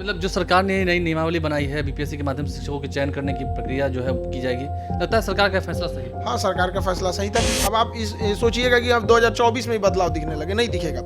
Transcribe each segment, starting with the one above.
मतलब जो सरकार ने नई नियमावली बनाई है बीपीएससी के माध्यम से शिक्षकों के चयन करने की प्रक्रिया जो है की जाएगी, लगता है सरकार का फैसला सही है। हाँ, सरकार का फैसला सही था। अब आप ये सोचिएगा कि अब 2024 में ही बदलाव दिखने लगे, नहीं दिखेगा।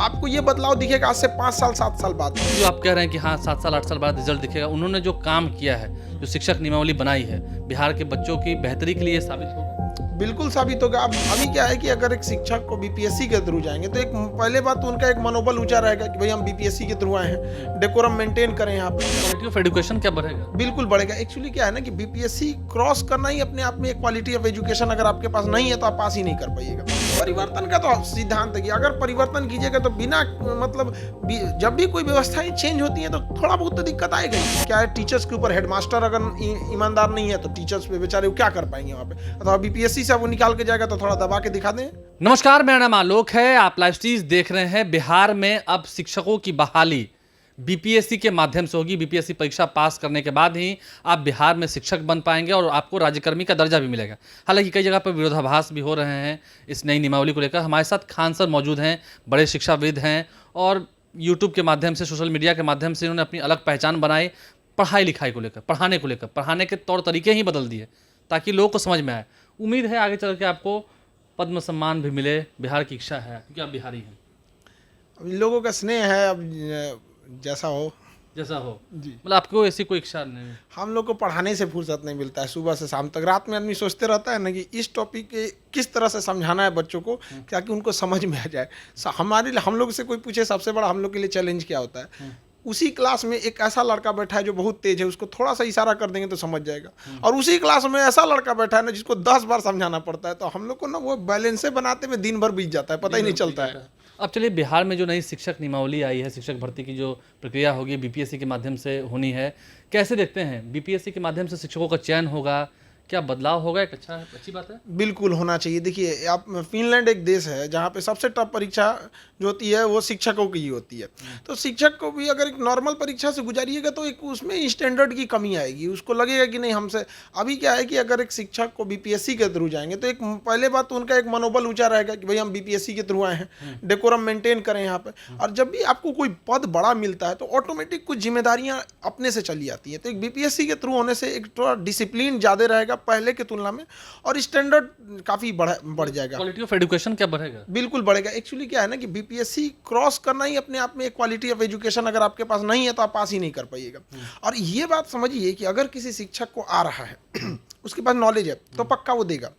आपको ये बदलाव दिखेगा आज से 5 साल 7 साल बाद। जो आप कह रहे हैं कि हाँ 7 साल 8 साल बाद रिजल्ट दिखेगा, उन्होंने जो काम किया है, जो शिक्षक नियमावली बनाई है, बिहार के बच्चों की बेहतरी के लिए ये साबित होगा। बिल्कुल साबित होगा। अब अभी क्या है कि अगर एक शिक्षक को बीपीएससी के थ्रू जाएंगे तो एक पहले बात तो उनका एक मनोबल ऊंचा रहेगा कि भाई हम बीपीएससी के थ्रू आए हैं, डेकोरम मेंटेन करें यहाँ पे। क्वालिटी ऑफ एजुकेशन क्या बढ़ेगा? बिल्कुल बढ़ेगा। एक्चुअली क्या है ना कि बीपीएससी क्रॉस करना ही अपने आप में एक क्वालिटी ऑफ एजुकेशन अगर आपके पास नहीं है तो आप पास ही नहीं कर पाइएगा। परिवर्तन का तो सिद्धांत है कि अगर परिवर्तन कीजिएगा तो बिना मतलब जब भी कोई व्यवस्थाएं चेंज होती हैं तो थोड़ा बहुत तो दिक्कत आएगा ही। क्या है, टीचर्स के ऊपर हेडमास्टर अगर ईमानदार नहीं है तो टीचर्स पे बेचारे वो क्या कर पाएंगे वहाँ पे। अथवा बीपीएससी से वो निकाल के जाएगा तो थोड़ा दबा के दिखा दें। नमस्कार, मेरा नाम आलोक है। आप लाइव स्ट्रीज देख रहे हैं। बिहार में अब शिक्षकों की बहाली बीपीएससी के माध्यम से होगी। बीपीएससी परीक्षा पास करने के बाद ही आप बिहार में शिक्षक बन पाएंगे और आपको राज्यकर्मी का दर्जा भी मिलेगा। हालांकि कई जगह पर विरोधाभास भी हो रहे हैं इस नई नियमावली को लेकर। हमारे साथ खान सर मौजूद हैं, बड़े शिक्षाविद हैं और यूट्यूब के माध्यम से, सोशल मीडिया के माध्यम से इन्होंने अपनी अलग पहचान बनाई पढ़ाई लिखाई को लेकर, पढ़ाने के तौर तरीके ही बदल दिए ताकि लोगों को समझ में आए। उम्मीद है आगे चल के आपको पद्म सम्मान भी मिले। बिहार की इच्छा है क्योंकि आप बिहारी हैं। अब इन लोगों का स्नेह है, अब जैसा हो जी। मतलब आपको ऐसी कोई इच्छा नहीं है? हम लोग को पढ़ाने से फुर्सत नहीं मिलता है। सुबह से शाम तक रात में आदमी सोचते रहता है ना कि इस टॉपिक के किस तरह से समझाना है बच्चों को ताकि उनको समझ में आ जाए। हम लोग से कोई पूछे सबसे बड़ा हम लोग के लिए चैलेंज क्या होता है। उसी क्लास में एक ऐसा लड़का बैठा है जो बहुत तेज है, उसको थोड़ा सा इशारा कर देंगे तो समझ जाएगा। और उसी क्लास में ऐसा लड़का बैठा है ना जिसको 10 बार समझाना पड़ता है। तो हम लोग को ना वो बैलेंस बनाते में दिन भर बीत जाता है, पता ही नहीं चलता है। अब चलिए, बिहार में जो नई शिक्षक नियमावली आई है, शिक्षक भर्ती की जो प्रक्रिया होगी बीपीएससी के माध्यम से होनी है, कैसे देखते हैं? बीपीएससी के माध्यम से शिक्षकों का चयन होगा, क्या बदलाव होगा? एक अच्छी बात है। बिल्कुल होना चाहिए। देखिए, आप फिनलैंड एक देश है जहाँ पे सबसे टफ परीक्षा जो होती है वो शिक्षकों की ही होती है। तो शिक्षक को भी अगर एक नॉर्मल परीक्षा से गुजारिएगा तो एक उसमें स्टैंडर्ड की कमी आएगी। उसको लगेगा कि नहीं हमसे। अभी क्या है कि अगर एक शिक्षक को बीपीएससी के थ्रू जाएंगे तो एक पहले बात तो उनका एक मनोबल ऊंचा रहेगा कि भाई हम बीपीएससी के थ्रू आए हैं, डेकोरम मेंटेन करें यहाँ पे। और जब भी आपको कोई पद बड़ा मिलता है तो ऑटोमेटिक कुछ जिम्मेदारियाँ अपने से चली आती हैं। तो एक बीपीएससी के थ्रू होने से एक थोड़ा डिसिप्लिन ज़्यादा रहेगा पहले की तुलना में और स्टैंडर्ड काफ़ी बढ़ जाएगा। क्वालिटी ऑफ एजुकेशन क्या बढ़ेगा? बिल्कुल बढ़ेगा। एक्चुअली क्या है ना कि बीपीएससी क्रॉस करना ही अपने आप में एक क्वालिटी ऑफ एजुकेशन अगर आपके पास नहीं है तो आप पास ही नहीं कर पाइएगा। और ये बात समझिए कि अगर किसी शिक्षक को आ रहा है उसके पास नॉलेज है तो पक्का वो देगा।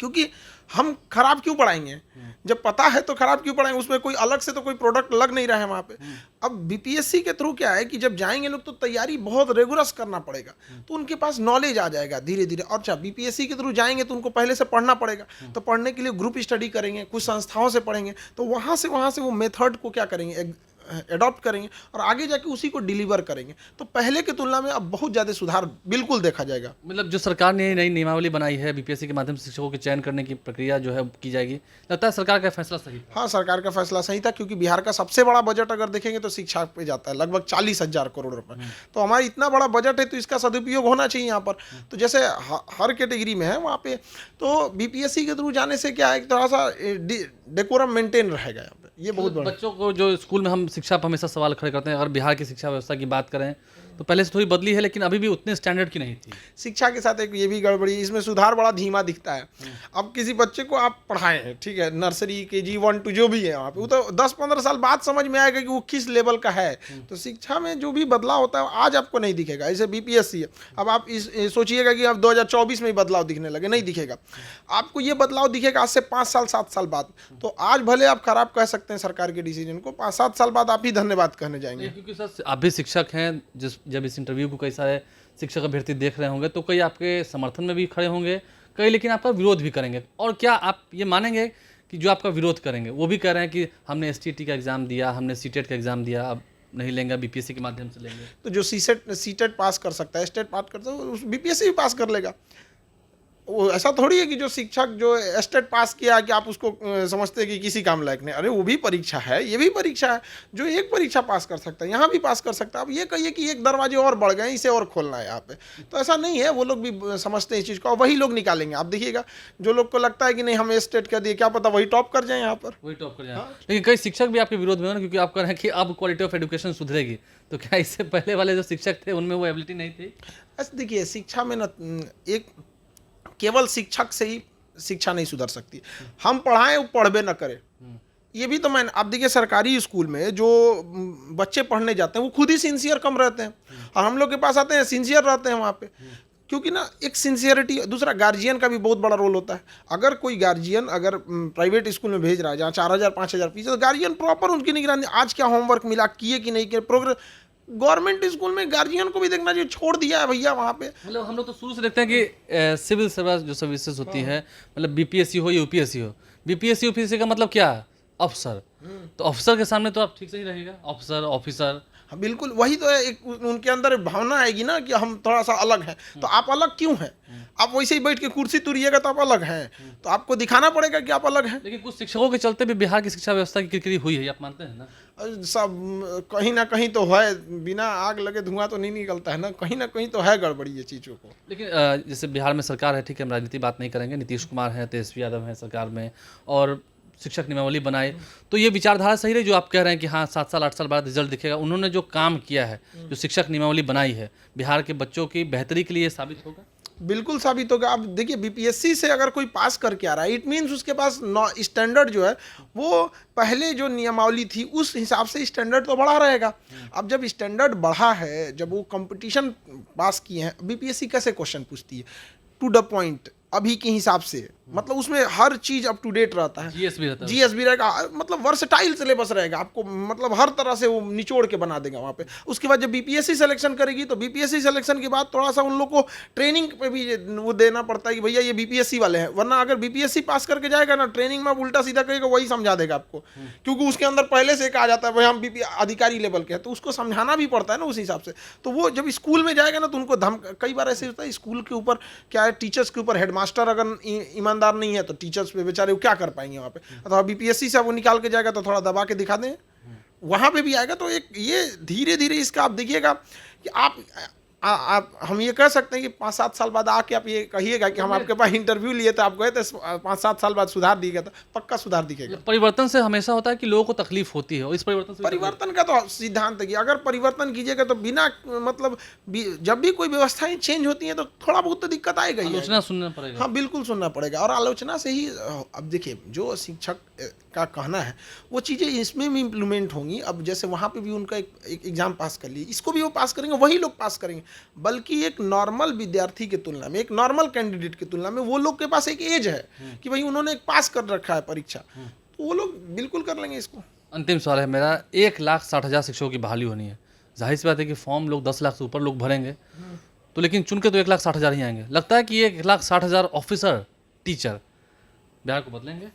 क्योंकि हम खराब क्यों पढ़ाएंगे? जब पता है तो खराब क्यों पढ़ाएंगे? उसमें कोई अलग से तो कोई प्रोडक्ट लग नहीं रहा है वहाँ पे। अब बीपीएससी के थ्रू क्या है कि जब जाएंगे लोग तो तैयारी बहुत रेगुलर करना पड़ेगा, तो उनके पास नॉलेज आ जाएगा धीरे धीरे। और अच्छा, बीपीएससी के थ्रू जाएंगे तो उनको पहले से पढ़ना पड़ेगा। तो पढ़ने के लिए ग्रुप स्टडी करेंगे, कुछ संस्थाओं से पढ़ेंगे, तो वहाँ से वो मेथड को क्या करेंगे, एडॉप्ट करेंगे और आगे जाके उसी को डिलीवर करेंगे। तो पहले की तुलना में अब बहुत ज़्यादा सुधार बिल्कुल देखा जाएगा। मतलब जो सरकार ने नई नियमावली बनाई है बीपीएससी के माध्यम से शिक्षकों के चयन करने की प्रक्रिया जो है की जाएगी, लगता है सरकार का फैसला सही है। हाँ, सरकार का फैसला सही था क्योंकि बिहार का सबसे बड़ा बजट अगर देखेंगे तो शिक्षा पे जाता है, लगभग 40,000 करोड़ रुपए। तो हमारा इतना बड़ा बजट है तो इसका सदुपयोग होना चाहिए यहाँ पर। तो जैसे हर कैटेगरी में है वहाँ पे, तो बीपीएससी के थ्रू जाने से क्या है, एक थोड़ा सा डेकोरम मेंटेन रहेगा यहाँ पे। ये बहुत बड़ा। बच्चों को जो स्कूल में हम शिक्षा पर हमेशा सवाल खड़े करते हैं, अगर बिहार की शिक्षा व्यवस्था की बात करें तो पहले से थोड़ी बदली है लेकिन अभी भी उतने स्टैंडर्ड की नहीं थी। शिक्षा के साथ एक ये भी गड़बड़ी, इसमें सुधार बड़ा धीमा दिखता है। अब किसी बच्चे को आप पढ़ाएं हैं, ठीक है, नर्सरी केजी 1 2 जो भी है वहाँ पे, वो तो 10-15 साल बाद समझ में आएगा कि वो किस लेवल का है। तो शिक्षा में जो भी बदलाव होता है आज आपको नहीं दिखेगा। ऐसे बीपीएससी है, अब आप सोचिएगा कि अब 2024 में ही बदलाव दिखने लगे, नहीं दिखेगा। आपको ये बदलाव दिखेगा आज से 5 साल 7 साल बाद। तो आज भले आप खराब कह सकते हैं सरकार के डिसीजन को, 5-7 साल बाद आप ही धन्यवाद कहने जाएंगे। क्योंकि सर आप भी शिक्षक हैं, जब इस इंटरव्यू को कई सारे शिक्षक अभ्यर्थी देख रहे होंगे तो कई आपके समर्थन में भी खड़े होंगे, कई लेकिन आपका विरोध भी करेंगे। और क्या आप ये मानेंगे कि जो आपका विरोध करेंगे वो भी कह रहे हैं कि हमने एसटीटी का एग्ज़ाम दिया, हमने सीटेट का एग्ज़ाम दिया, अब नहीं लेंगे, बीपीएससी के माध्यम से लेंगे? तो जो सीटेट पास कर सकता है, स्टेट पास करता है, बीपीएससी भी पास कर लेगा। वो ऐसा थोड़ी है कि जो शिक्षक जो एस्टेट पास किया कि आप उसको समझते हैं कि किसी काम लायक नहीं। अरे वो भी परीक्षा है, ये भी परीक्षा है। जो एक परीक्षा पास कर सकता है यहाँ भी पास कर सकता है। अब ये कहिए कि एक दरवाजे और बढ़ गए, इसे और खोलना है यहाँ पे, तो ऐसा नहीं है। वो लोग भी समझते हैं इस चीज़ को और वही लोग निकालेंगे। आप देखिएगा जो लोग को लगता है कि नहीं हम एस्टेट कर दिए, क्या पता वही टॉप कर जाए यहाँ पर। वही टॉप कर जाए। लेकिन कई शिक्षक भी आपके विरोध में हो ना, क्योंकि आप कह रहे हैं कि अब क्वालिटी ऑफ एजुकेशन सुधरेगी, तो क्या इससे पहले वाले जो शिक्षक थे उनमें वो एबिलिटी नहीं थी? ऐसे देखिए शिक्षा में ना एक केवल शिक्षक से ही शिक्षा नहीं सुधर सकती। हम पढ़ाएं वो पढ़बे न करे, ये भी तो मैं आप देखिए सरकारी स्कूल में जो बच्चे पढ़ने जाते हैं वो खुद ही सिंसियर कम रहते हैं और हम लोग के पास आते हैं सिंसियर रहते हैं वहाँ पे। क्योंकि ना एक सिंसियरिटी, दूसरा गार्जियन का भी बहुत बड़ा रोल होता है। अगर कोई गार्जियन अगर प्राइवेट स्कूल में भेज रहा है जहाँ 4,000 5,000 फीस, तो गार्जियन प्रॉपर उनकी निगरानी, आज क्या होमवर्क मिला, किए कि नहीं किए, प्रोग्रेस। गवर्नमेंट स्कूल में गार्जियन को भी देखना चाहिए, छोड़ दिया है भैया वहाँ पे। मतलब हम लोग तो शुरू से देखते हैं कि सिविल सर्विस जो सर्विसेज होती है, मतलब बीपीएससी हो यूपीएससी हो, बीपीएससी यूपीएससी का मतलब क्या है? अफसर। तो अफसर के सामने तो आप ठीक से ही रहेगा, अफसर ऑफिसर। हाँ बिल्कुल, वही तो है। एक उनके अंदर भावना आएगी ना कि हम थोड़ा सा अलग हैं। तो आप अलग क्यों हैं? आप वैसे ही बैठ के कुर्सी तुरिएगा तो आप अलग हैं, तो आपको दिखाना पड़ेगा कि आप अलग हैं। लेकिन कुछ शिक्षकों के चलते भी बिहार की शिक्षा व्यवस्था की किरकिरी हुई है, आप मानते हैं ना? सब कहीं ना कहीं तो है, बिना आग लगे धुआं तो नहीं निकलता है ना कहीं तो है गड़बड़ी ये चीज़ों को। लेकिन जैसे बिहार में सरकार है, ठीक है, हम राजनीति बात नहीं करेंगे, नीतीश कुमार हैं, तेजस्वी यादव हैं सरकार में, और शिक्षक नियमावली बनाए, तो ये विचारधारा सही रही जो आप कह रहे हैं कि हाँ 7 साल 8 साल बाद रिजल्ट दिखेगा। उन्होंने जो काम किया है, जो शिक्षक नियमावली बनाई है, बिहार के बच्चों की बेहतरी के लिए साबित होगा? बिल्कुल साबित होगा। अब देखिए बीपीएससी से अगर कोई पास करके आ रहा है, इट मीन्स उसके पास स्टैंडर्ड जो है वो पहले जो नियमावली थी उस हिसाब से स्टैंडर्ड तो बढ़ा रहेगा। अब जब स्टैंडर्ड बढ़ा है, जब वो कंपटीशन पास किए हैं, बीपीएससी कैसे क्वेश्चन पूछती है टू द पॉइंट अभी के हिसाब से, मतलब उसमें हर चीज़ अप टू डेट रहता है। जीएस भी रहता है, जीएस भी रहेगा, मतलब वर्सटाइल सिलेबस रहेगा आपको, मतलब हर तरह से वो निचोड़ के बना देगा वहाँ पे। उसके बाद जब बीपीएससी सिलेक्शन करेगी तो बीपीएससी सिलेक्शन के बाद थोड़ा सा उन लोग को ट्रेनिंग पे भी वो देना पड़ता है कि भैया ये बीपीएससी वाले हैं, वरना अगर बीपीएससी पास करके जाएगा ना, ट्रेनिंग में उल्टा सीधा करेगा वही समझा देगा आपको, क्योंकि उसके अंदर पहले से कहा जाता है भाई हम बीपी अधिकारी लेवल के हैं, तो उसको समझाना भी पड़ता है ना उस हिसाब से। तो वो जब स्कूल में जाएगा ना तो उनको कई बार ऐसे होता है स्कूल के ऊपर क्या है, टीचर्स के ऊपर, हेडमास्टर अगर ईमानदार नहीं है तो टीचर्स पे बेचारे वो क्या कर पाएंगे वहाँ पे। अथवा बीपीएससी से वो निकाल के जाएगा तो थोड़ा दबा के दिखा दें, वहाँ पे भी आएगा। तो एक ये धीरे धीरे इसका आप देखिएगा कि आप हम ये कह सकते हैं कि 5-7 साल बाद आके आप ये कहिएगा कि हम आपके पास इंटरव्यू लिए थे, आप गए थे, 5-7 साल बाद सुधार दिखेगा, तो पक्का सुधार दिखेगा। परिवर्तन से हमेशा होता है कि लोगों को तकलीफ होती है, और इस परिवर्तन से परिवर्तन का तो सिद्धांत है कि अगर परिवर्तन कीजिएगा तो बिना मतलब जब भी कोई व्यवस्थाएं चेंज होती हैं तो थोड़ा बहुत तो दिक्कत आएगा ही। आलोचना सुनना पड़ेगा। हाँ बिल्कुल सुनना पड़ेगा, और आलोचना से ही अब देखिए जो शिक्षक का कहना है वो चीज़ें इसमें भी इम्प्लीमेंट होंगी। अब जैसे वहाँ पे भी उनका एक एग्ज़ाम पास कर लिए, इसको भी वो पास करेंगे, वही लोग पास करेंगे, बल्कि एक नॉर्मल विद्यार्थी की तुलना में, एक नॉर्मल कैंडिडेट की तुलना में वो लोग के पास एक एज है कि भाई उन्होंने एक पास कर रखा है परीक्षा, तो वो लोग बिल्कुल कर लेंगे इसको। अंतिम सवाल है मेरा, 1,60,000 शिक्षकों की बहाली होनी है, जाहिर सी बात है कि फॉर्म लोग 10 लाख से ऊपर लोग भरेंगे, तो लेकिन चुन के तो 1,60,000 ही आएंगे। लगता है कि ये 1,60,000 ऑफिसर टीचर बिहार को बदलेंगे?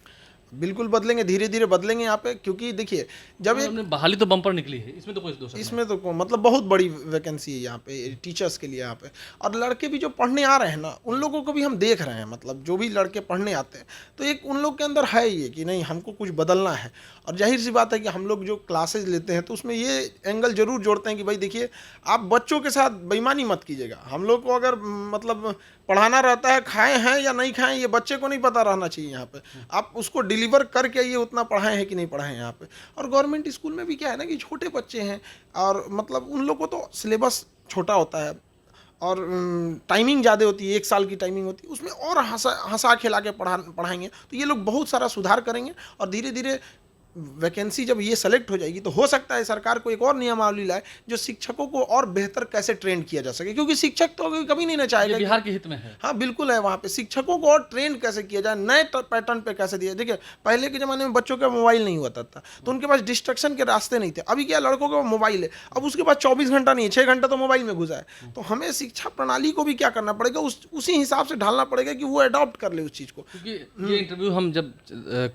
बिल्कुल बदलेंगे, धीरे धीरे बदलेंगे यहाँ पे, क्योंकि देखिए जब एक बहाली तो बम्पर निकली है, इसमें तो कोई दोष नहीं। इसमें तो मतलब बहुत बड़ी वैकेंसी है यहाँ पे टीचर्स के लिए यहाँ पे। और लड़के भी जो पढ़ने आ रहे हैं ना, उन लोगों को भी हम देख रहे हैं, मतलब जो भी लड़के पढ़ने आते हैं तो एक उन लोग के अंदर है ये कि नहीं हमको कुछ बदलना है। और जाहिर सी बात है कि हम लोग जो क्लासेज लेते हैं तो उसमें ये एंगल जरूर जोड़ते हैं कि भाई देखिए आप बच्चों के साथ बेईमानी मत कीजिएगा। हम लोग को अगर मतलब पढ़ाना रहता है, खाए हैं या नहीं खाएं ये बच्चे को नहीं पता रहना चाहिए यहाँ पे, आप उसको डिलीवर करके आइए उतना पढ़ाए हैं कि नहीं पढ़ाए हैं यहाँ पे। और गवर्नमेंट स्कूल में भी क्या है ना कि छोटे बच्चे हैं और मतलब उन लोगों को तो सिलेबस छोटा होता है और टाइमिंग ज़्यादा होती है, 1 साल की टाइमिंग होती है, उसमें और हंसा खिला के पढ़ाएंगे तो ये लोग बहुत सारा सुधार करेंगे। और धीरे धीरे वैकेंसी जब ये सेलेक्ट हो जाएगी तो हो सकता है सरकार को एक और नियमावली लाए जो शिक्षकों को और बेहतर कैसे ट्रेन किया जा सके, क्योंकि शिक्षक तो कभी नहीं ना चाहेगा, बिहार के हित में है। हाँ बिल्कुल है, वहाँ पे शिक्षकों को और ट्रेन कैसे किया जाए, नए पैटर्न पे कैसे दिया। देखिए पहले के ज़माने में बच्चों का मोबाइल नहीं होता था तो उनके पास डिस्ट्रक्शन के रास्ते नहीं थे। अभी क्या लड़कों का मोबाइल है, अब उसके पास 24 घंटा नहीं है, 6 घंटा तो मोबाइल में घुसा है। तो हमें शिक्षा प्रणाली को भी क्या करना पड़ेगा, उसी हिसाब से ढालना पड़ेगा कि वो अडॉप्ट कर ले उस चीज़ को। क्योंकि ये इंटरव्यू हम जब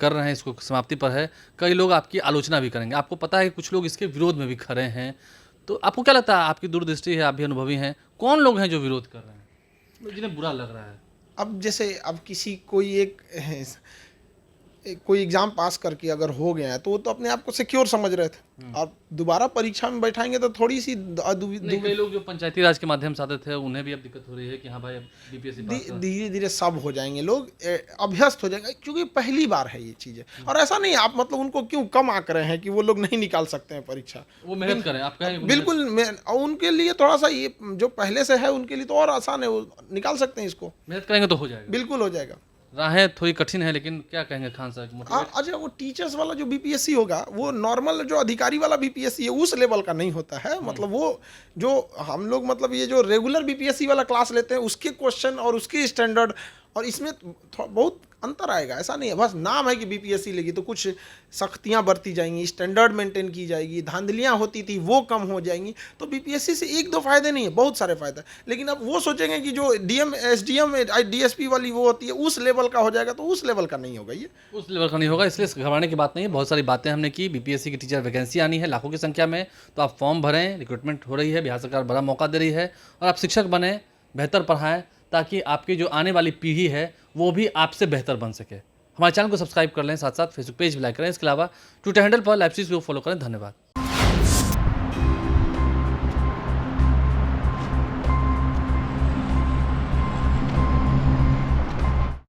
कर रहे हैं, इसको समाप्ति पर है, कई लोग आपकी आलोचना भी करेंगे, आपको पता है कि कुछ लोग इसके विरोध में भी खड़े हैं, तो आपको क्या लगता है, आपकी दूरदृष्टि है, आप भी अनुभवी हैं, कौन लोग हैं जो विरोध कर रहे हैं, जिन्हें बुरा लग रहा है? अब जैसे अब किसी कोई एग्जाम पास करके अगर हो गया है तो वो तो अपने आप को सिक्योर समझ रहे थे, और दोबारा परीक्षा में बैठाएंगे तो थोड़ी सी नहीं, कई लोग जो पंचायती राज के माध्यम से आते थे उन्हें भी अब दिक्कत हो रही है कि हाँ भाई अब बीपीएससी पास कर। धीरे धीरे सब हो जाएंगे लोग, अभ्यस्त हो जाएंगे, क्योंकि पहली बार है ये चीज़ें। और ऐसा नहीं आप मतलब उनको क्यों कम आंक रहे हैं कि वो लोग नहीं निकाल सकते हैं परीक्षा। वो मेहनत करें, आप कहें कि बिल्कुल और उनके लिए थोड़ा सा ये जो पहले से है उनके लिए तो और आसान है, वो निकाल सकते हैं इसको, मेहनत करेंगे तो हो जाएगा। बिल्कुल हो जाएगा। राहें थोड़ी कठिन है, लेकिन क्या कहेंगे खान साहब? अच्छा, वो टीचर्स वाला जो बीपीएससी होगा वो नॉर्मल जो अधिकारी वाला बीपीएससी है उस लेवल का नहीं होता है। मतलब वो जो हम लोग मतलब ये जो रेगुलर बीपीएससी वाला क्लास लेते हैं उसके क्वेश्चन और उसके स्टैंडर्ड और इसमें बहुत अंतर आएगा। ऐसा नहीं है बस नाम है कि बीपीएससी लेगी तो कुछ सख्तियां बरती जाएंगी, स्टैंडर्ड मेंटेन की जाएगी, धांधलियां होती थी वो कम हो जाएंगी। तो बीपीएससी से एक दो फायदे नहीं है, बहुत सारे फायदे। लेकिन अब वो सोचेंगे कि जो डीएम एसडीएम डीएसपी वाली वो होती है उस लेवल का हो जाएगा, तो उस लेवल का नहीं होगा, ये उस लेवल का नहीं होगा। इसलिए घबराने की बात नहीं है। बहुत सारी बातें हमने की, बीपीएससी की टीचर वैकेंसी आनी है लाखों की संख्या में, तो आप फॉर्म भरें, रिक्रूटमेंट हो रही है, बिहार सरकार बड़ा मौका दे रही है, और आप शिक्षक बने, बेहतर पढ़ाएं, ताकि आपकी जो आने वाली पीढ़ी है वो भी आपसे बेहतर बन सके। हमारे चैनल को सब्सक्राइब कर लें, साथ साथ फेसबुक पेज भी लाइक करें। इसके अलावा ट्विटर हैंडल पर लाइव सीरीज को फॉलो करें। धन्यवाद।